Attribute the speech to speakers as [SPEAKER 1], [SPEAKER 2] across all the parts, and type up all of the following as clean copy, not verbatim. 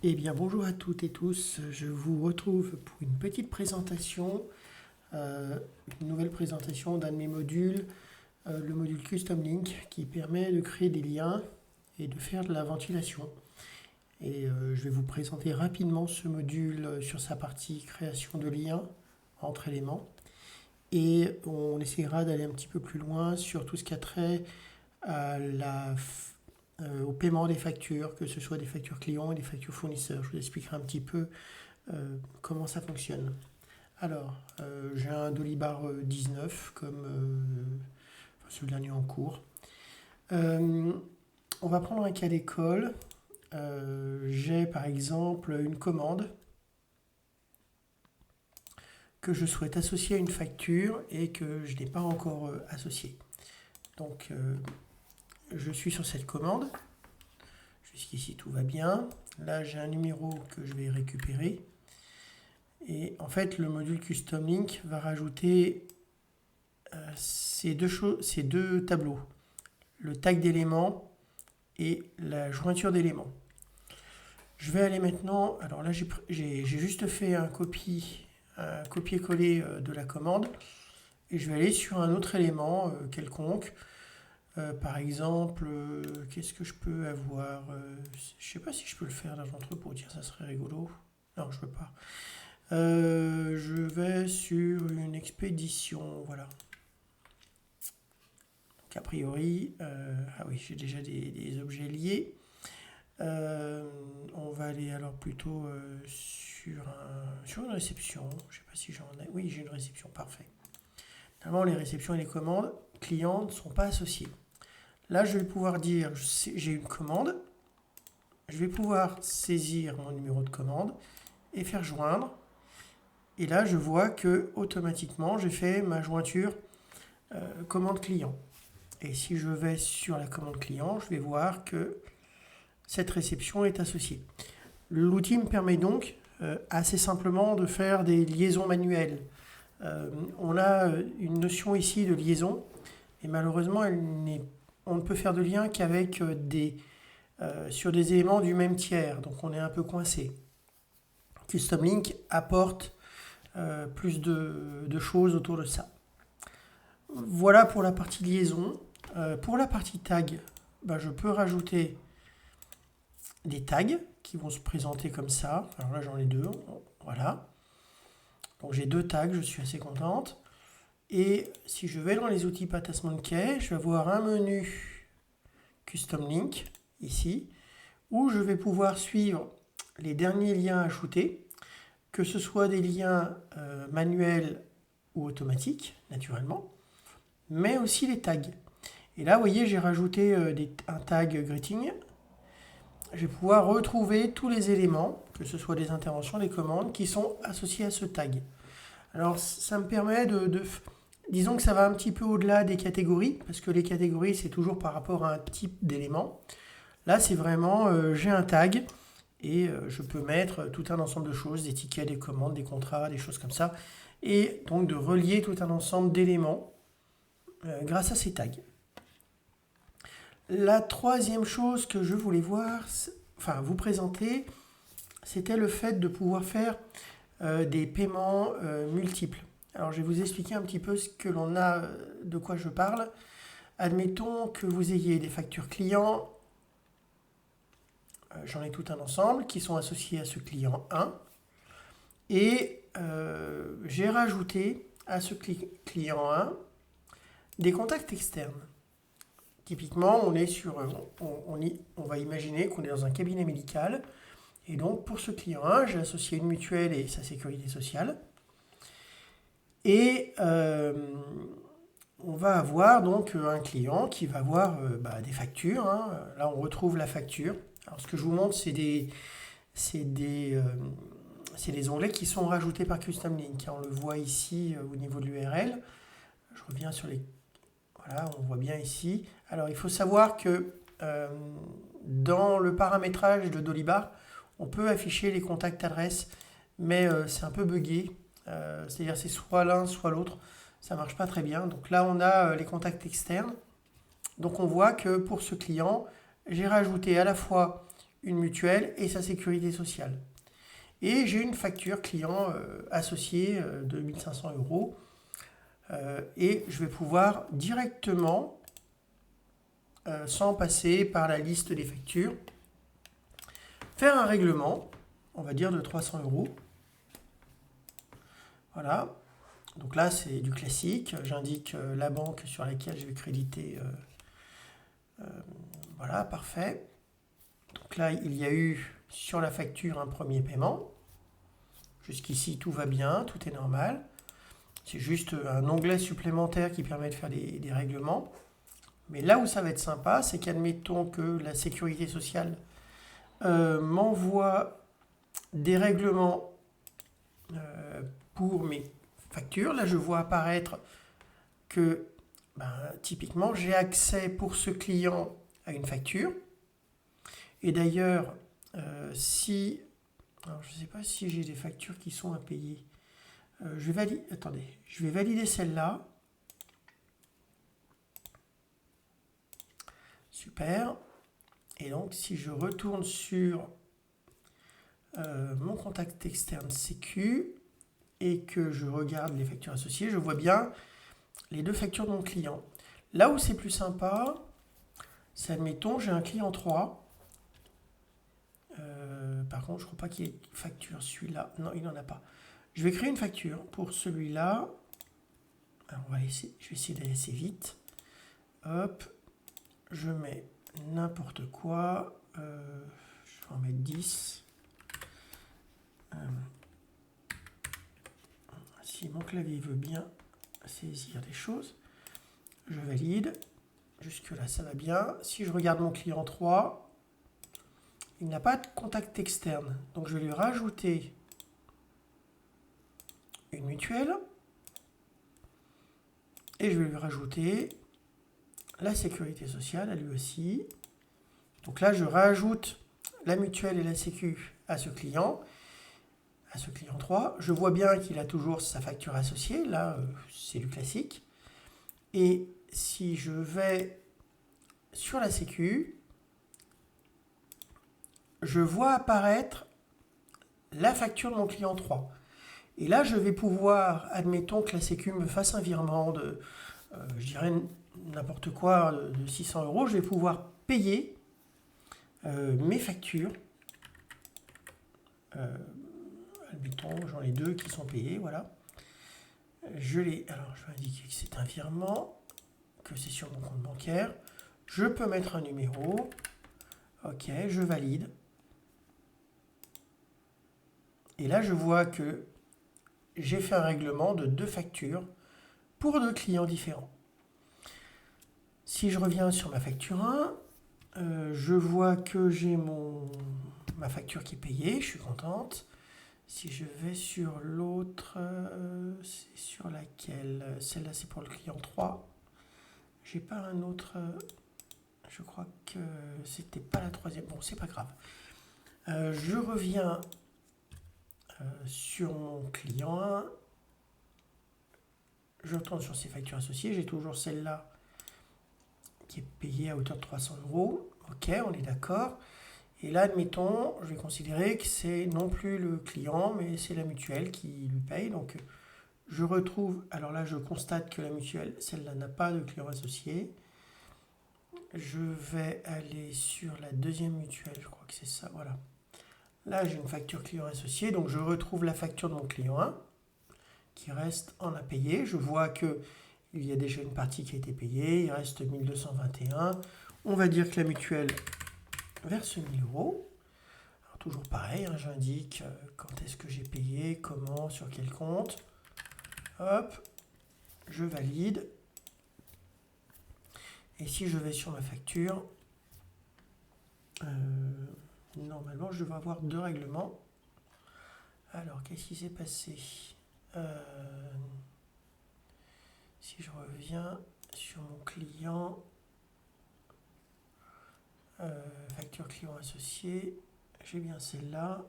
[SPEAKER 1] Eh bien, bonjour à toutes et tous. Je vous retrouve pour une petite présentation, euh, une nouvelle présentation d'un de mes modules, le module Custom Link, qui permet de créer des liens et de faire de la ventilation. Et je vais vous présenter rapidement ce module sur sa partie création de liens entre éléments. Et on essaiera d'aller un petit peu plus loin sur tout ce qui a trait à au paiement des factures, que ce soit des factures clients et des factures fournisseurs. Je vous expliquerai un petit peu comment ça fonctionne. Alors, j'ai un Dolibar 19 comme ce dernier en cours. Euh, on va prendre un cas d'école. J'ai par exemple une commande que je souhaite associer à une facture et que je n'ai pas encore associée. Donc, je suis sur cette commande. Jusqu'ici, tout va bien. Là, j'ai un numéro que je vais récupérer. Et en fait, le module Custom Link va rajouter ces deux tableaux, le tag d'éléments et la jointure d'éléments. Je vais aller maintenant, alors là j'ai juste fait un copier-coller de la commande et je vais aller sur un autre élément quelconque. Par exemple, qu'est-ce que je peux avoir je ne sais pas si je peux le faire dans l'entrepôt, tiens, ça serait rigolo. Non, je ne peux pas. Je vais sur une expédition, voilà. Donc a priori, ah oui, j'ai déjà des objets liés. On va aller alors plutôt sur une réception. Je ne sais pas si j'en ai. Oui, j'ai une réception, parfait. Normalement, les réceptions et les commandes clients ne sont pas associées. Là, je vais pouvoir dire, j'ai une commande. Je vais pouvoir saisir mon numéro de commande et faire joindre. Et là, je vois que automatiquement, j'ai fait ma jointure commande client. Et si je vais sur la commande client, je vais voir que cette réception est associée. L'outil me permet donc assez simplement de faire des liaisons manuelles. On a une notion ici de liaison, et malheureusement, on ne peut faire de lien qu'avec sur des éléments du même tiers, donc on est un peu coincé. Custom Link apporte plus de choses autour de ça. Voilà pour la partie liaison. Pour la partie tag, je peux rajouter des tags qui vont se présenter comme ça. Alors là, j'en ai deux. Voilà. Donc j'ai deux tags, je suis assez contente. Et si je vais dans les outils Patasman Key, je vais avoir un menu Custom Link, ici, où je vais pouvoir suivre les derniers liens ajoutés, que ce soit des liens manuels ou automatiques, naturellement, mais aussi les tags. Et là, vous voyez, j'ai rajouté un tag greeting. Je vais pouvoir retrouver tous les éléments, que ce soit des interventions, des commandes, qui sont associés à ce tag. Alors, ça me permet disons que ça va un petit peu au-delà des catégories, parce que les catégories, c'est toujours par rapport à un type d'élément. Là, c'est vraiment, j'ai un tag, et je peux mettre tout un ensemble de choses, des tickets, des commandes, des contrats, des choses comme ça, et donc de relier tout un ensemble d'éléments grâce à ces tags. La troisième chose que je voulais vous présenter, c'était le fait de pouvoir faire des paiements multiples. Alors je vais vous expliquer un petit peu ce que l'on a, de quoi je parle. Admettons que vous ayez des factures clients, j'en ai tout un ensemble, qui sont associés à ce client 1. Et j'ai rajouté à ce client 1 des contacts externes. Typiquement, on va imaginer qu'on est dans un cabinet médical. Et donc, pour ce client 1, j'ai associé une mutuelle et sa sécurité sociale. Et on va avoir donc un client qui va avoir des factures. Là, on retrouve la facture. Alors, ce que je vous montre, c'est des onglets qui sont rajoutés par Custom Link. On le voit ici au niveau de l'URL. Je reviens sur les... Voilà, on voit bien ici. Alors, il faut savoir que dans le paramétrage de Dolibar, on peut afficher les contacts adresses, mais c'est un peu buggé. C'est-à-dire c'est soit l'un, soit l'autre. Ça ne marche pas très bien. Donc là, on a les contacts externes. Donc on voit que pour ce client, j'ai rajouté à la fois une mutuelle et sa sécurité sociale. Et j'ai une facture client associée de 1500 euros. Et je vais pouvoir directement, sans passer par la liste des factures, faire un règlement, on va dire de 300 euros. Voilà. Donc là, c'est du classique. J'indique la banque sur laquelle je vais créditer. Voilà, parfait. Donc là, il y a eu sur la facture un premier paiement. Jusqu'ici, tout va bien, tout est normal. C'est juste un onglet supplémentaire qui permet de faire des règlements. Mais là où ça va être sympa, c'est qu'admettons que la sécurité sociale m'envoie des règlements pour mes factures. Là, je vois apparaître que typiquement, j'ai accès pour ce client à une facture. Et d'ailleurs, si... Alors, je ne sais pas si j'ai des factures qui sont à payer. Je vais valider celle-là. Super. Et donc, si je retourne sur mon contact externe Sécu et que je regarde les factures associées, je vois bien les deux factures de mon client. Là où c'est plus sympa, c'est admettons, j'ai un client 3. Par contre, je ne crois pas qu'il y ait une facture celui-là. Non, il n'en a pas. Je vais créer une facture pour celui-là. Alors, je vais essayer d'aller assez vite. Hop, je mets n'importe quoi. Je vais en mettre 10. Si mon clavier veut bien saisir des choses, je valide. Jusque-là, ça va bien. Si je regarde mon client 3, il n'a pas de contact externe. Donc, je vais lui rajouter une mutuelle. Et je vais lui rajouter la sécurité sociale à lui aussi. Donc là, je rajoute la mutuelle et la sécu à ce client 3. Je vois bien qu'il a toujours sa facture associée. Là, c'est du classique. Et si je vais sur la sécu, je vois apparaître la facture de mon client 3. Et là, je vais pouvoir, admettons que la sécu me fasse un virement de, je dirais n'importe quoi, de 600 euros, je vais pouvoir payer mes factures. Admettons, j'en ai 2 qui sont payés, voilà. Alors, je vais indiquer que c'est un virement, que c'est sur mon compte bancaire. Je peux mettre un numéro. Ok, je valide. Et là, je vois que j'ai fait un règlement de 2 factures pour 2 clients différents. Si je reviens sur ma facture 1, je vois que j'ai ma facture qui est payée, je suis contente. Si je vais sur l'autre, c'est sur laquelle? Celle-là, c'est pour le client 3. J'ai pas un autre... je crois que c'était pas la troisième. Bon, c'est pas grave. Je reviens sur mon client 1. Je retourne sur ses factures associées. J'ai toujours celle-là qui est payée à hauteur de 300 euros. Ok, on est d'accord. Et là, admettons, je vais considérer que c'est non plus le client, mais c'est la mutuelle qui lui paye. Donc, je retrouve... Alors là, je constate que la mutuelle, celle-là, n'a pas de client associé. Je vais aller sur la deuxième mutuelle, je crois que c'est ça, voilà. Là, j'ai une facture client associée, donc je retrouve la facture de mon client 1, qui reste en impayé. Je vois qu'il y a déjà une partie qui a été payée, il reste 1221. On va dire que la mutuelle verse 1000 euros. Alors, toujours pareil, hein, j'indique quand est-ce que j'ai payé, comment, sur quel compte. Hop, je valide. Et si je vais sur ma facture, normalement, je devrais avoir 2 règlements. Alors, qu'est-ce qui s'est passé? Si je reviens sur mon client, facture client associé, j'ai bien celle-là.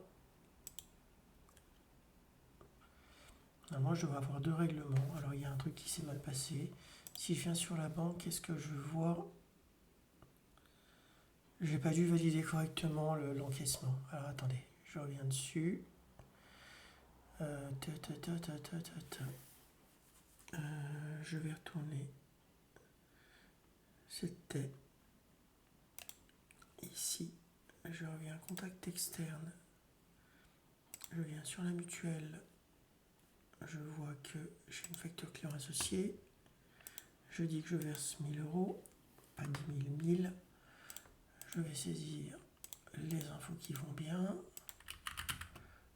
[SPEAKER 1] Normalement, je devrais avoir 2 règlements. Alors, il y a un truc qui s'est mal passé. Si je viens sur la banque, qu'est-ce que je vois? J'ai pas dû valider correctement l'encaissement. Alors attendez, je reviens dessus. Je vais retourner. C'était ici. Je reviens contact externe. Je viens sur la mutuelle. Je vois que j'ai une facture client associée. Je dis que je verse 1000 euros, pas 10 000, 1000. Je vais saisir les infos qui vont bien.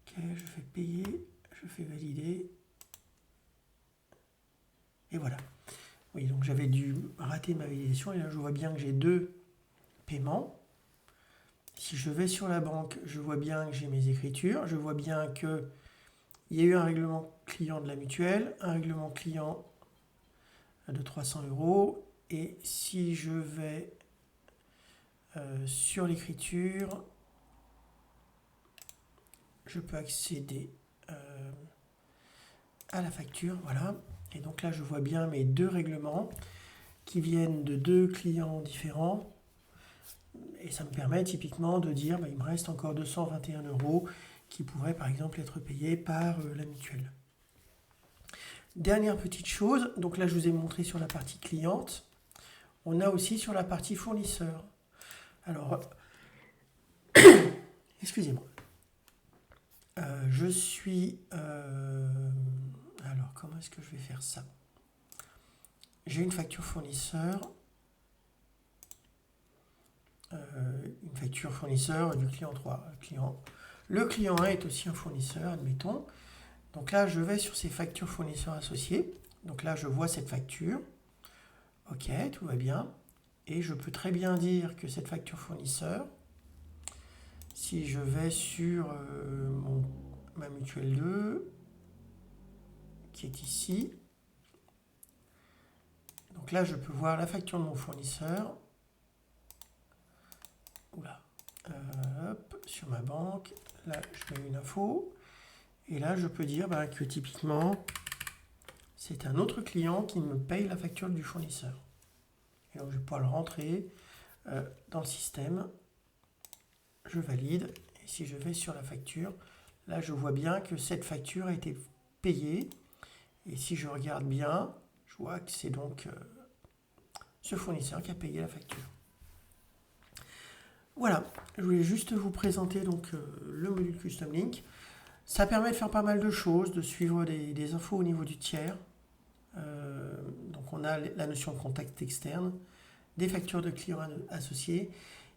[SPEAKER 1] Ok, je fais payer, je fais valider. Et voilà. Oui, donc j'avais dû rater ma validation et là je vois bien que j'ai 2 paiements. Si je vais sur la banque, je vois bien que j'ai mes écritures. Je vois bien qu'il y a eu un règlement client de la mutuelle, un règlement client de 300 euros. Et si je vais sur l'écriture, je peux accéder à la facture. Voilà. Et donc là, je vois bien mes 2 règlements qui viennent de 2 clients différents. Et ça me permet typiquement de dire, il me reste encore 221 euros qui pourraient par exemple être payés par la mutuelle. Dernière petite chose, donc là je vous ai montré sur la partie cliente, on a aussi sur la partie fournisseur. Alors, excusez-moi. Je suis... alors, comment est-ce que je vais faire ça? J'ai une facture fournisseur. Une facture fournisseur du client 3. Le client 1 est aussi un fournisseur, admettons. Donc là, je vais sur ces factures fournisseurs associés. Donc là, je vois cette facture. Ok, tout va bien. Et je peux très bien dire que cette facture fournisseur, si je vais sur ma mutuelle 2, qui est ici, donc là, je peux voir la facture de mon fournisseur. Oula. Hop, sur ma banque. Là, je mets une info. Et là, je peux dire que typiquement, c'est un autre client qui me paye la facture du fournisseur. Et donc, je vais pouvoir le rentrer dans le système. Je valide. Et si je vais sur la facture, là, je vois bien que cette facture a été payée. Et si je regarde bien, je vois que c'est donc ce fournisseur qui a payé la facture. Voilà, je voulais juste vous présenter donc le module Custom Link. Ça permet de faire pas mal de choses, de suivre des infos au niveau du tiers. Donc on a la notion de contact externe, des factures de clients associés.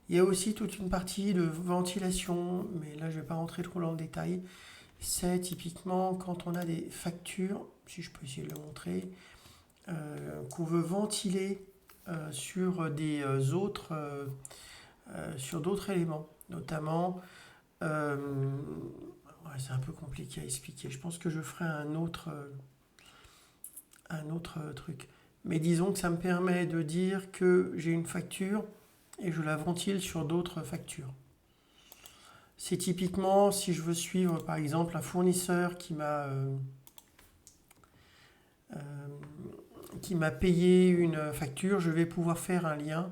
[SPEAKER 1] Il y a aussi toute une partie de ventilation, mais là je ne vais pas rentrer trop dans le détail. C'est typiquement quand on a des factures, si je peux essayer de le montrer, qu'on veut ventiler sur des sur d'autres éléments, notamment, c'est un peu compliqué à expliquer. Je pense que je ferai un autre truc. Mais disons que ça me permet de dire que j'ai une facture et je la ventile sur d'autres factures. C'est typiquement si je veux suivre par exemple un fournisseur qui m'a payé une facture, je vais pouvoir faire un lien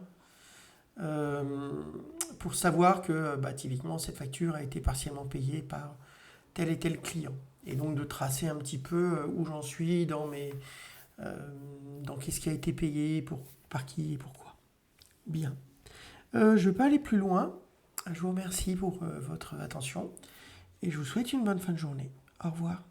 [SPEAKER 1] pour savoir que typiquement cette facture a été partiellement payée par tel et tel client. Et donc de tracer un petit peu où j'en suis dans qu'est-ce qui a été payé, par qui et pourquoi. Bien. Je ne vais pas aller plus loin. Je vous remercie pour votre attention et je vous souhaite une bonne fin de journée. Au revoir.